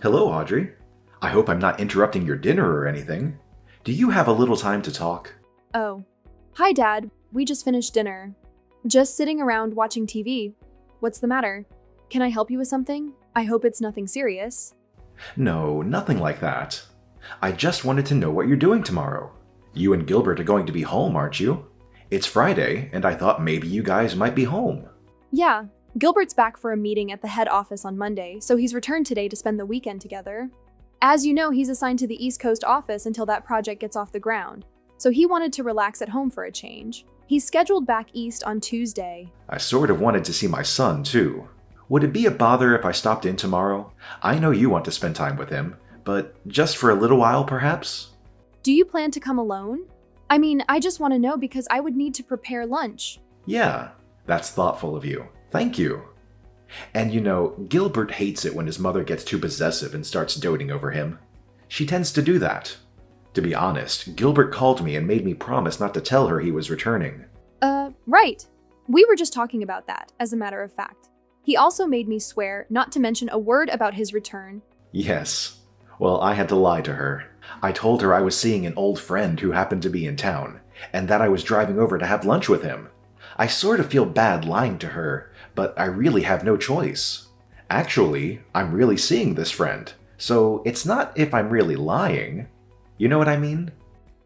Hello, Audrey. I hope I'm not interrupting your dinner or anything. Do you have a little time to talk? Oh. Hi, Dad. We just finished dinner. Just sitting around watching TV. What's the matter? Can I help you with something? I hope it's nothing serious. No, nothing like that. I just wanted to know what you're doing tomorrow. You and Gilbert are going to be home, aren't you? It's Friday, and I thought maybe you guys might be home. Yeah, Gilbert's back for a meeting at the head office on Monday, so he's returned today to spend the weekend together. As you know, he's assigned to the East Coast office until that project gets off the ground, so he wanted to relax at home for a change. He's scheduled back east on Tuesday. I sort of wanted to see my son, too. Would it be a bother if I stopped in tomorrow? I know you want to spend time with him, but just for a little while, perhaps? Do you plan to come alone? I mean, I just want to know because I would need to prepare lunch. Yeah, that's thoughtful of you. Thank you. And you know, Gilbert hates it when his mother gets too possessive and starts doting over him. She tends to do that. To be honest, Gilbert called me and made me promise not to tell her he was returning. Right. We were just talking about that, as a matter of fact. He also made me swear not to mention a word about his return. Yes. Well, I had to lie to her. I told her I was seeing an old friend who happened to be in town, and that I was driving over to have lunch with him. I sort of feel bad lying to her, but I really have no choice. Actually, I'm really seeing this friend, so it's not if I'm really lying. You know what I mean?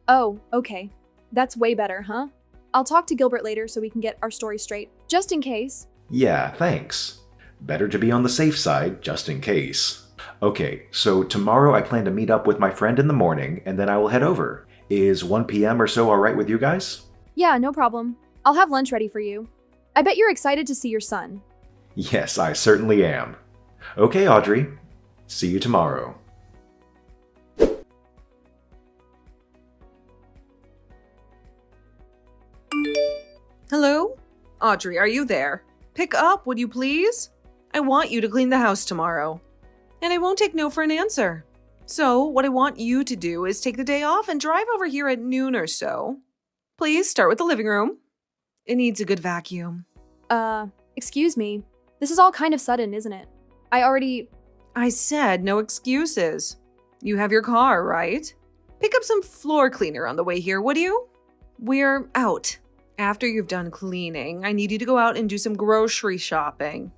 Oh, okay. That's way better, huh? I'll talk to Gilbert later so we can get our story straight, just in case. Yeah, thanks. Better to be on the safe side, just in case. Okay, so tomorrow I plan to meet up with my friend in the morning, and then I will head over. Is 1 p.m. or so alright with you guys? Yeah, no problem. I'll have lunch ready for you. I bet you're excited to see your son. Yes, I certainly am. Okay, Audrey. See you tomorrow. Hello? Audrey, are you there? Pick up, would you please? I want you to clean the house tomorrow. And I won't take no for an answer. So, what I want you to do is take the day off and drive over here at noon or so. Please start with the living room. It needs a good vacuum. Excuse me. This is all kind of sudden, isn't it? I said no excuses. You have your car, right? Pick up some floor cleaner on the way here, would you? We're out. After you've done cleaning, I need you to go out and do some grocery shopping.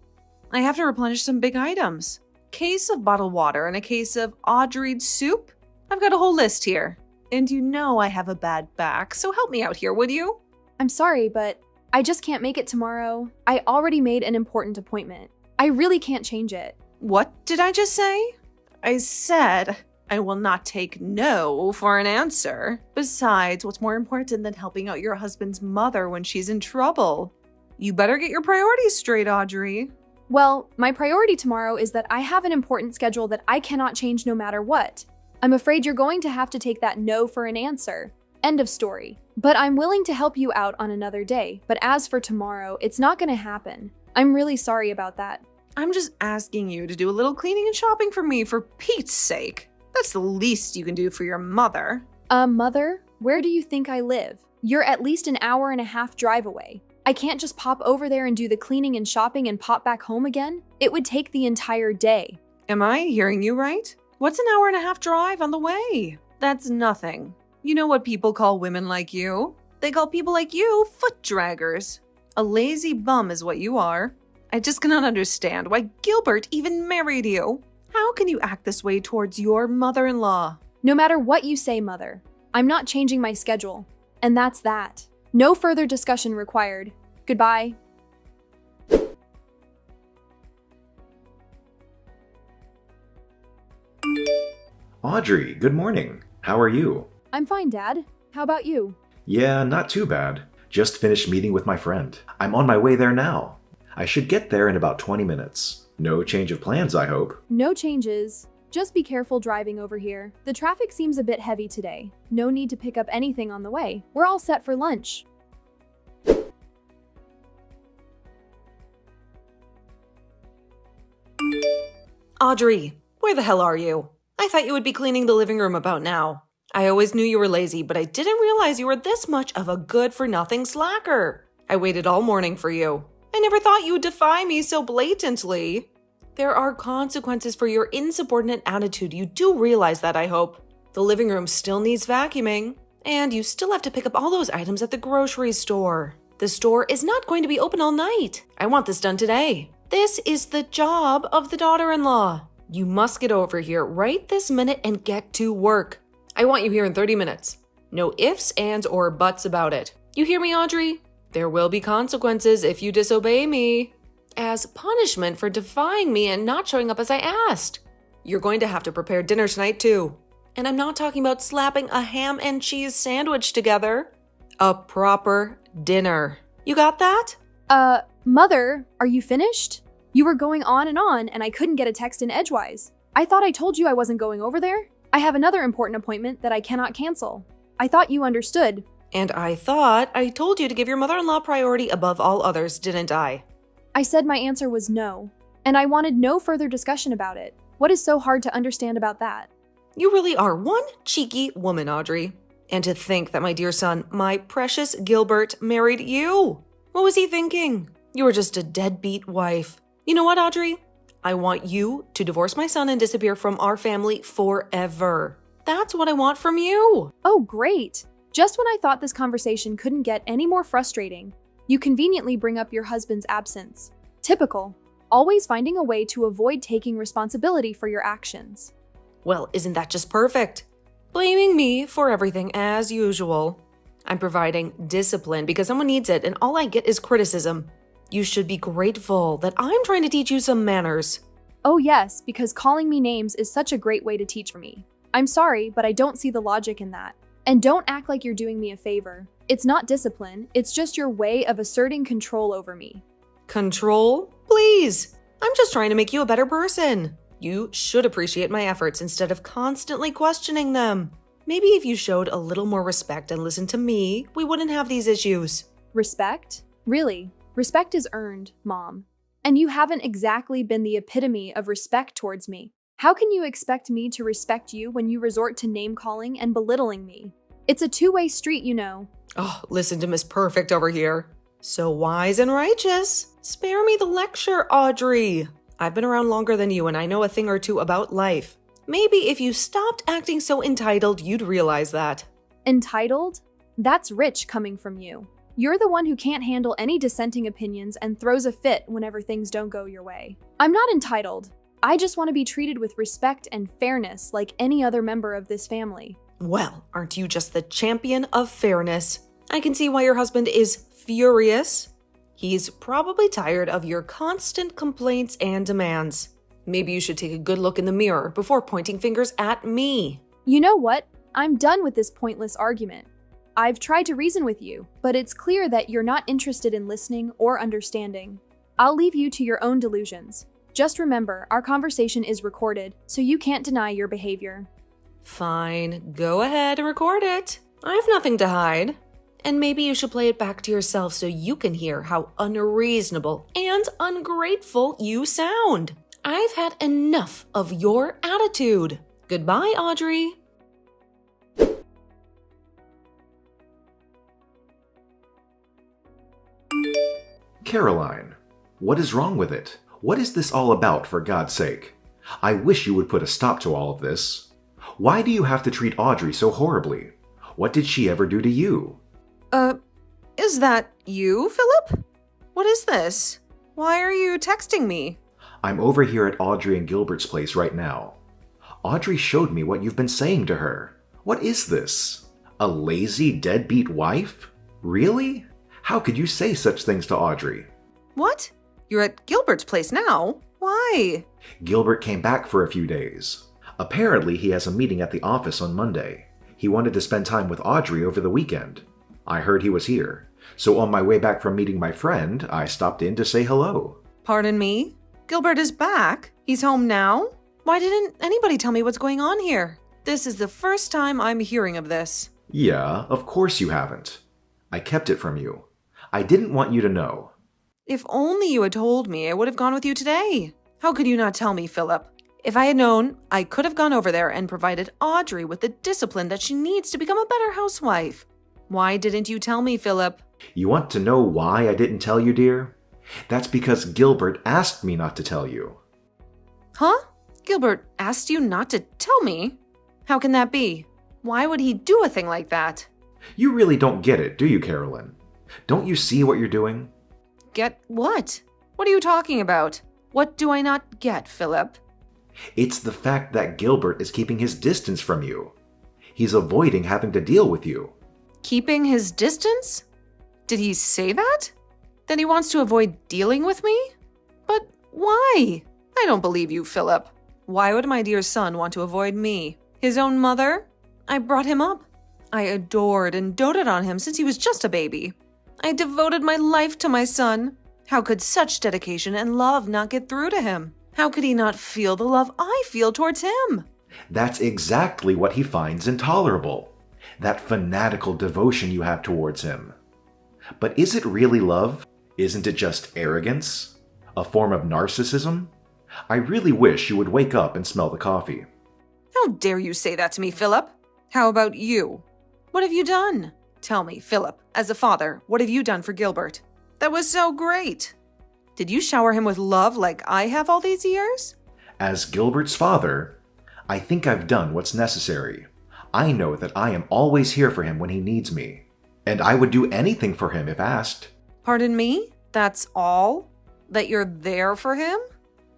I have to replenish some big items. Case of bottled water and a case of Audrey's soup. I've got a whole list here. And you know I have a bad back, so help me out here, would you? I'm sorry, but I just can't make it tomorrow. I already made an important appointment. I really can't change it. What did I just say? I said I will not take no for an answer. Besides, what's more important than helping out your husband's mother when she's in trouble? You better get your priorities straight, Audrey. Well, my priority tomorrow is that I have an important schedule that I cannot change no matter what. I'm afraid you're going to have to take that no for an answer. End of story. But I'm willing to help you out on another day. But as for tomorrow, it's not going to happen. I'm really sorry about that. I'm just asking you to do a little cleaning and shopping for me, for Pete's sake. That's the least you can do for your mother. Mother? Where do you think I live? You're at least an hour and a half drive away. I can't just pop over there and do the cleaning and shopping and pop back home again. It would take the entire day. Am I hearing you right? What's an hour and a half drive on the way? That's nothing. You know what people call women like you? They call people like you foot draggers. A lazy bum is what you are. I just cannot understand why Gilbert even married you. How can you act this way towards your mother-in-law? No matter what you say, Mother, I'm not changing my schedule. And that's that. No further discussion required. Goodbye. Audrey, good morning. How are you? I'm fine, Dad. How about you? Yeah, not too bad. Just finished meeting with my friend. I'm on my way there now. I should get there in about 20 minutes. No change of plans, I hope. No changes. Just be careful driving over here. The traffic seems a bit heavy today. No need to pick up anything on the way. We're all set for lunch. Audrey, where the hell are you? I thought you would be cleaning the living room about now. I always knew you were lazy, but I didn't realize you were this much of a good-for-nothing slacker. I waited all morning for you. I never thought you would defy me so blatantly. There are consequences for your insubordinate attitude. You do realize that, I hope. The living room still needs vacuuming, and you still have to pick up all those items at the grocery store. The store is not going to be open all night. I want this done today. This is the job of the daughter-in-law. You must get over here right this minute and get to work. I want you here in 30 minutes. No ifs, ands, or buts about it. You hear me, Audrey? There will be consequences if you disobey me. As punishment for defying me and not showing up as I asked. You're going to have to prepare dinner tonight, too. And I'm not talking about slapping a ham and cheese sandwich together. A proper dinner. You got that? Mother, are you finished? You were going on, and I couldn't get a text in edgewise. I thought I told you I wasn't going over there. I have another important appointment that I cannot cancel. I thought you understood. And I thought I told you to give your mother-in-law priority above all others, didn't I? I said my answer was no, and I wanted no further discussion about it. What is so hard to understand about that? You really are one cheeky woman, Audrey. And to think that my dear son, my precious Gilbert, married you. What was he thinking? You were just a deadbeat wife. You know what, Audrey? I want you to divorce my son and disappear from our family forever. That's what I want from you. Oh, great. Just when I thought this conversation couldn't get any more frustrating, you conveniently bring up your husband's absence. Typical. Always finding a way to avoid taking responsibility for your actions. Well, isn't that just perfect? Blaming me for everything as usual. I'm providing discipline because someone needs it, and all I get is criticism. You should be grateful that I'm trying to teach you some manners. Oh yes, because calling me names is such a great way to teach me. I'm sorry, but I don't see the logic in that. And don't act like you're doing me a favor. It's not discipline, it's just your way of asserting control over me. Control? Please! I'm just trying to make you a better person. You should appreciate my efforts instead of constantly questioning them. Maybe if you showed a little more respect and listened to me, we wouldn't have these issues. Respect? Really? Respect is earned, Mom. And you haven't exactly been the epitome of respect towards me. How can you expect me to respect you when you resort to name-calling and belittling me? It's a two-way street, you know. Oh, listen to Miss Perfect over here. So wise and righteous. Spare me the lecture, Audrey. I've been around longer than you and I know a thing or two about life. Maybe if you stopped acting so entitled, you'd realize that. Entitled? That's rich coming from you. You're the one who can't handle any dissenting opinions and throws a fit whenever things don't go your way. I'm not entitled. I just want to be treated with respect and fairness like any other member of this family. Well, aren't you just the champion of fairness? I can see why your husband is furious. He's probably tired of your constant complaints and demands. Maybe you should take a good look in the mirror before pointing fingers at me. You know what? I'm done with this pointless argument. I've tried to reason with you, but it's clear that you're not interested in listening or understanding. I'll leave you to your own delusions. Just remember, our conversation is recorded, so you can't deny your behavior. Fine, go ahead and record it. I have nothing to hide. And maybe you should play it back to yourself so you can hear how unreasonable and ungrateful you sound. I've had enough of your attitude. Goodbye, Audrey. Caroline, what is wrong with it? What is this all about, for God's sake? I wish you would put a stop to all of this. Why do you have to treat Audrey so horribly? What did she ever do to you? Is that you, Philip? What is this? Why are you texting me? I'm over here at Audrey and Gilbert's place right now. Audrey showed me what you've been saying to her. What is this? A lazy, deadbeat wife? Really? How could you say such things to Audrey? What? You're at Gilbert's place now? Why? Gilbert came back for a few days. Apparently, he has a meeting at the office on Monday. He wanted to spend time with Audrey over the weekend. I heard he was here. So on my way back from meeting my friend, I stopped in to say hello. Pardon me? Gilbert is back? He's home now? Why didn't anybody tell me what's going on here? This is the first time I'm hearing of this. Yeah, of course you haven't. I kept it from you. I didn't want you to know. If only you had told me, I would have gone with you today. How could you not tell me, Philip? If I had known, I could have gone over there and provided Audrey with the discipline that she needs to become a better housewife. Why didn't you tell me, Philip? You want to know why I didn't tell you, dear? That's because Gilbert asked me not to tell you. Huh? Gilbert asked you not to tell me? How can that be? Why would he do a thing like that? You really don't get it, do you, Carolyn? Don't you see what you're doing? Get what? What are you talking about? What do I not get, Philip? It's the fact that Gilbert is keeping his distance from you. He's avoiding having to deal with you. Keeping his distance? Did he say that? That he wants to avoid dealing with me? But why? I don't believe you, Philip. Why would my dear son want to avoid me? His own mother? I brought him up. I adored and doted on him since he was just a baby. I devoted my life to my son. How could such dedication and love not get through to him? How could he not feel the love I feel towards him? That's exactly what he finds intolerable. That fanatical devotion you have towards him. But is it really love? Isn't it just arrogance? A form of narcissism? I really wish you would wake up and smell the coffee. How dare you say that to me, Philip? How about you? What have you done? Tell me, Philip, as a father, what have you done for Gilbert? That was so great. Did you shower him with love like I have all these years? As Gilbert's father, I think I've done what's necessary. I know that I am always here for him when he needs me, and I would do anything for him if asked. Pardon me? That's all? That you're there for him?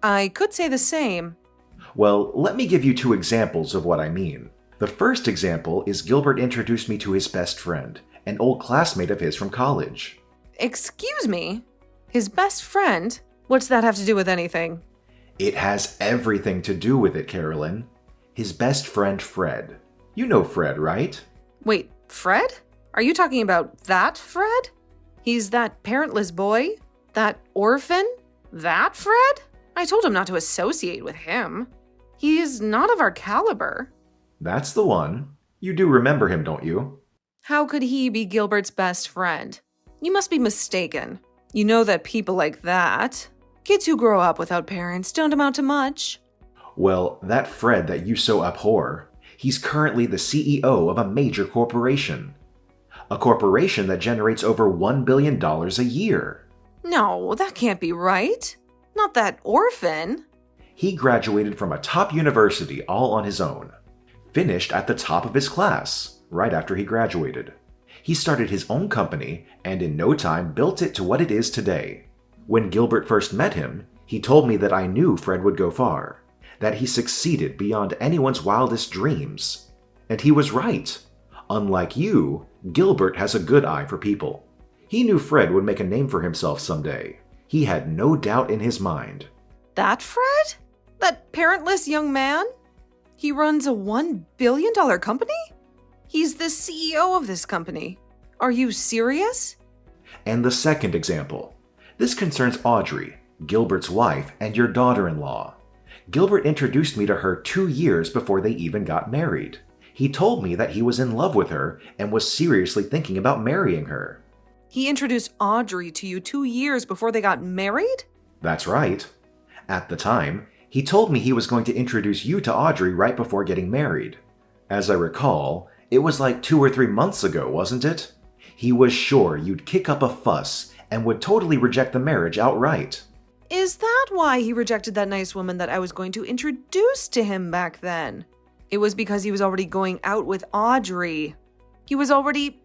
I could say the same. Well, let me give you 2 examples of what I mean. The first example is Gilbert introduced me to his best friend, an old classmate of his from college. Excuse me? His best friend? What's that have to do with anything? It has everything to do with it, Carolyn. His best friend, Fred. You know Fred, right? Wait, Fred? Are you talking about that Fred? He's that parentless boy? That orphan? That Fred? I told him not to associate with him. He is not of our caliber. That's the one. You do remember him, don't you? How could he be Gilbert's best friend? You must be mistaken. You know that people like that, kids who grow up without parents, don't amount to much. Well, that Fred that you so abhor, he's currently the CEO of a major corporation. A corporation that generates over $1 billion a year. No, that can't be right. Not that orphan. He graduated from a top university all on his own. Finished at the top of his class right after he graduated. He started his own company and in no time built it to what it is today. When Gilbert first met him, he told me that I knew Fred would go far, that he succeeded beyond anyone's wildest dreams. And he was right. Unlike you, Gilbert has a good eye for people. He knew Fred would make a name for himself someday. He had no doubt in his mind. That Fred? That parentless young man? He runs a $1 billion company? He's the CEO of this company. Are you serious? And the second example. This concerns Audrey, Gilbert's wife and your daughter-in-law. Gilbert introduced me to her 2 years before they even got married. He told me that he was in love with her and was seriously thinking about marrying her. He introduced Audrey to you 2 years before they got married? That's right. At the time, he told me he was going to introduce you to Audrey right before getting married. As I recall, it was like 2 or 3 months ago, wasn't it? He was sure you'd kick up a fuss and would totally reject the marriage outright. Is that why he rejected that nice woman that I was going to introduce to him back then? It was because he was already going out with Audrey. He was already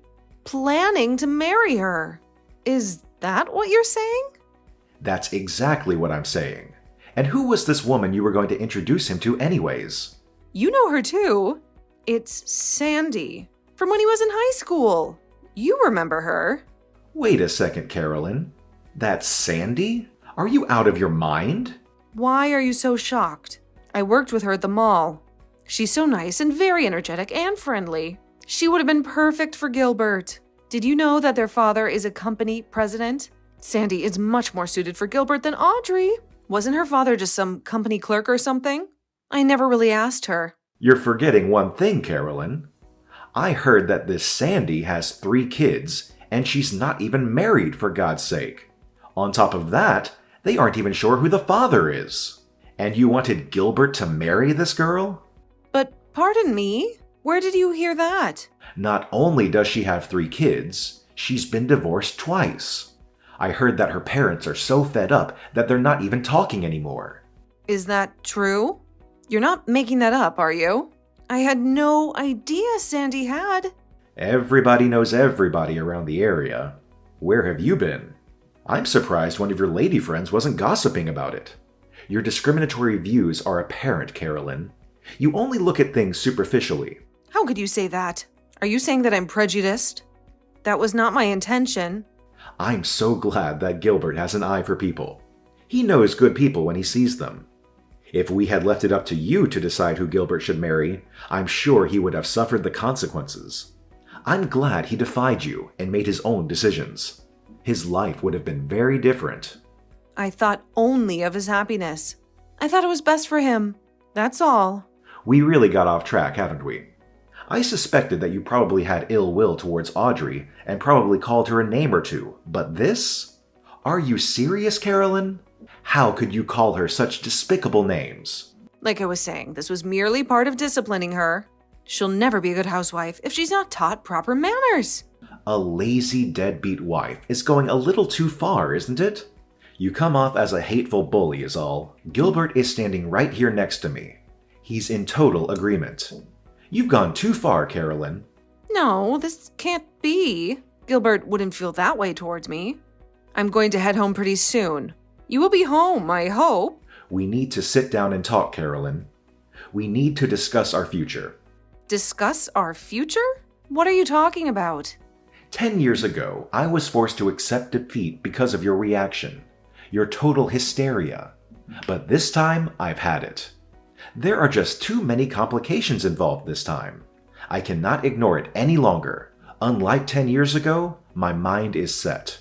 planning to marry her. Is that what you're saying? That's exactly what I'm saying. And who was this woman you were going to introduce him to anyways? You know her too. It's Sandy, from when he was in high school. You remember her. Wait a second, Carolyn. That's Sandy? Are you out of your mind? Why are you so shocked? I worked with her at the mall. She's so nice and very energetic and friendly. She would have been perfect for Gilbert. Did you know that their father is a company president? Sandy is much more suited for Gilbert than Audrey. Wasn't her father just some company clerk or something? I never really asked her. You're forgetting one thing, Carolyn. I heard that this Sandy has 3 kids, and she's not even married, for God's sake. On top of that, they aren't even sure who the father is. And you wanted Gilbert to marry this girl? But pardon me, where did you hear that? Not only does she have 3 kids, she's been divorced twice. I heard that her parents are so fed up that they're not even talking anymore. Is that true? You're not making that up, are you? I had no idea Sandy had. Everybody knows everybody around the area. Where have you been? I'm surprised one of your lady friends wasn't gossiping about it. Your discriminatory views are apparent, Carolyn. You only look at things superficially. How could you say that? Are you saying that I'm prejudiced? That was not my intention. I'm so glad that Gilbert has an eye for people. He knows good people when he sees them. If we had left it up to you to decide who Gilbert should marry, I'm sure he would have suffered the consequences. I'm glad he defied you and made his own decisions. His life would have been very different. I thought only of his happiness. I thought it was best for him. That's all. We really got off track, haven't we? I suspected that you probably had ill will towards Audrey and probably called her a name or two, but this? Are you serious, Carolyn? How could you call her such despicable names? Like I was saying, this was merely part of disciplining her. She'll never be a good housewife if she's not taught proper manners. A lazy, deadbeat wife is going a little too far, isn't it? You come off as a hateful bully is all. Gilbert is standing right here next to me. He's in total agreement. You've gone too far, Carolyn. No, this can't be. Gilbert wouldn't feel that way towards me. I'm going to head home pretty soon. You will be home, I hope. We need to sit down and talk, Carolyn. We need to discuss our future. Discuss our future? What are you talking about? 10 years ago, I was forced to accept defeat because of your reaction, your total hysteria. But this time, I've had it. There are just too many complications involved this time. I cannot ignore it any longer. Unlike 10 years ago, my mind is set.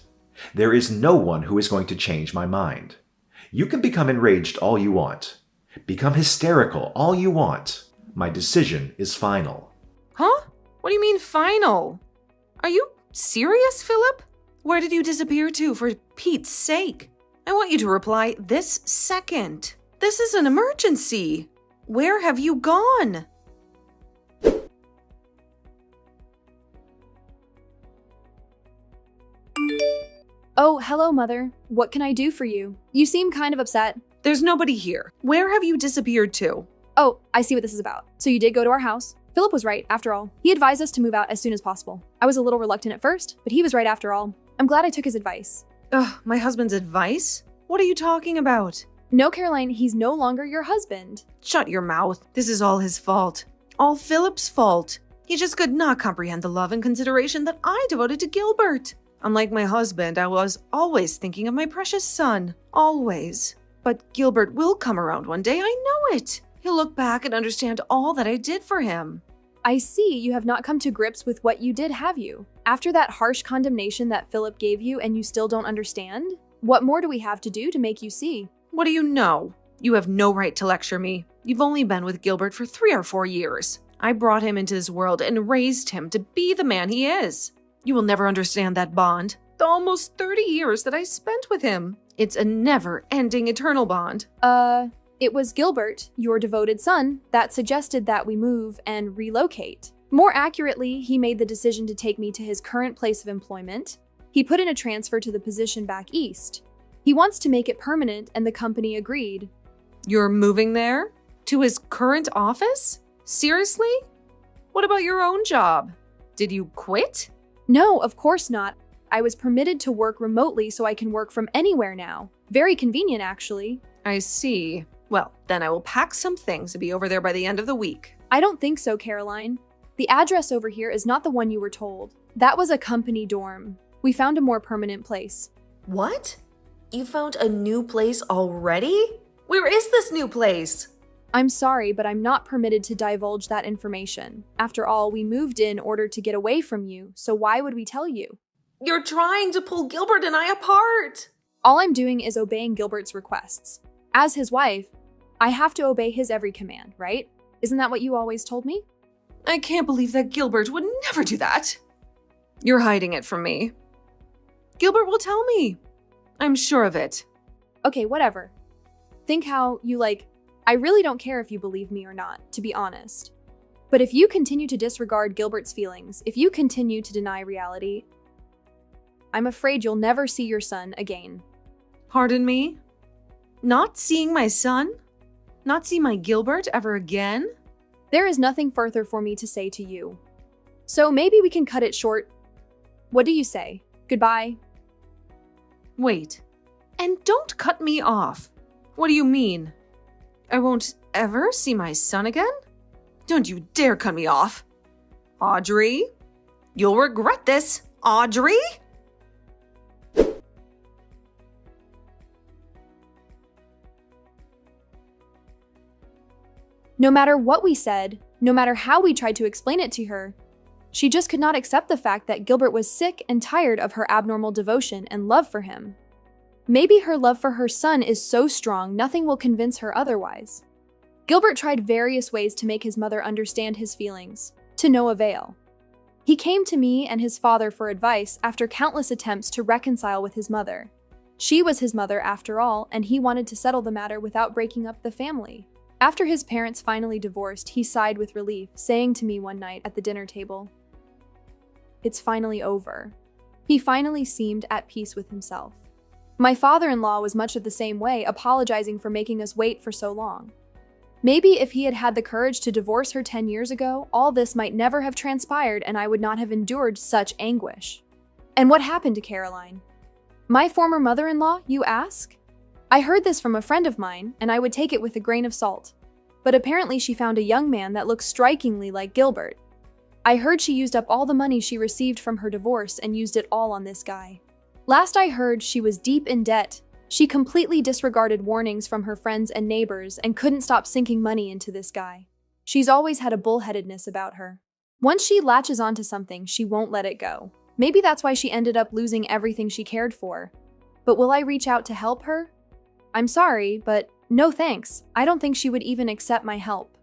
There is no one who is going to change my mind. You can become enraged all you want. Become hysterical all you want. My decision is final. Huh? What do you mean final? Are you serious, Philip? Where did you disappear to, for Pete's sake? I want you to reply this second. This is an emergency. Where have you gone? Oh, hello, Mother. What can I do for you? You seem kind of upset. There's nobody here. Where have you disappeared to? Oh, I see what this is about. So you did go to our house. Philip was right, after all. He advised us to move out as soon as possible. I was a little reluctant at first, but he was right after all. I'm glad I took his advice. Ugh, my husband's advice? What are you talking about? No, Caroline, he's no longer your husband. Shut your mouth. This is all his fault. All Philip's fault. He just could not comprehend the love and consideration that I devoted to Gilbert. Unlike my husband, I was always thinking of my precious son. Always. But Gilbert will come around one day, I know it. He'll look back and understand all that I did for him. I see you have not come to grips with what you did, have you? After that harsh condemnation that Philip gave you and you still don't understand? What more do we have to do to make you see? What do you know? You have no right to lecture me. You've only been with Gilbert for 3 or 4 years. I brought him into this world and raised him to be the man he is. You will never understand that bond. The almost 30 years that I spent with him. It's a never-ending eternal bond. It was Gilbert, your devoted son, that suggested that we move and relocate. More accurately, he made the decision to take me to his current place of employment. He put in a transfer to the position back east. He wants to make it permanent, and the company agreed. You're moving there? To his current office? Seriously? What about your own job? Did you quit? No, of course not. I was permitted to work remotely so I can work from anywhere now. Very convenient, actually. I see. Well, then I will pack some things to be over there by the end of the week. I don't think so, Caroline. The address over here is not the one you were told. That was a company dorm. We found a more permanent place. What? You found a new place already? Where is this new place? I'm sorry, but I'm not permitted to divulge that information. After all, we moved in order to get away from you, so why would we tell you? You're trying to pull Gilbert and I apart! All I'm doing is obeying Gilbert's requests. As his wife, I have to obey his every command, right? Isn't that what you always told me? I can't believe that Gilbert would never do that. You're hiding it from me. Gilbert will tell me. I'm sure of it. Okay, whatever. Think how you I really don't care if you believe me or not, to be honest. But if you continue to disregard Gilbert's feelings, if you continue to deny reality, I'm afraid you'll never see your son again. Pardon me? Not seeing my son? Not see my Gilbert ever again? There is nothing further for me to say to you. So maybe we can cut it short. What do you say? Goodbye. Wait. And don't cut me off. What do you mean? I won't ever see my son again? Don't you dare cut me off. Audrey? You'll regret this, Audrey? No matter what we said, no matter how we tried to explain it to her, she just could not accept the fact that Gilbert was sick and tired of her abnormal devotion and love for him. Maybe her love for her son is so strong nothing will convince her otherwise. Gilbert tried various ways to make his mother understand his feelings, to no avail. He came to me and his father for advice after countless attempts to reconcile with his mother. She was his mother after all, and he wanted to settle the matter without breaking up the family. After his parents finally divorced, he sighed with relief, saying to me one night at the dinner table, "It's finally over." He finally seemed at peace with himself. My father-in-law was much of the same way, apologizing for making us wait for so long. Maybe if he had had the courage to divorce her 10 years ago, all this might never have transpired and I would not have endured such anguish. And what happened to Caroline? My former mother-in-law, you ask? I heard this from a friend of mine, and I would take it with a grain of salt. But apparently she found a young man that looks strikingly like Gilbert. I heard she used up all the money she received from her divorce and used it all on this guy. Last I heard, she was deep in debt. She completely disregarded warnings from her friends and neighbors and couldn't stop sinking money into this guy. She's always had a bullheadedness about her. Once she latches onto something, she won't let it go. Maybe that's why she ended up losing everything she cared for. But will I reach out to help her? I'm sorry, but no thanks. I don't think she would even accept my help.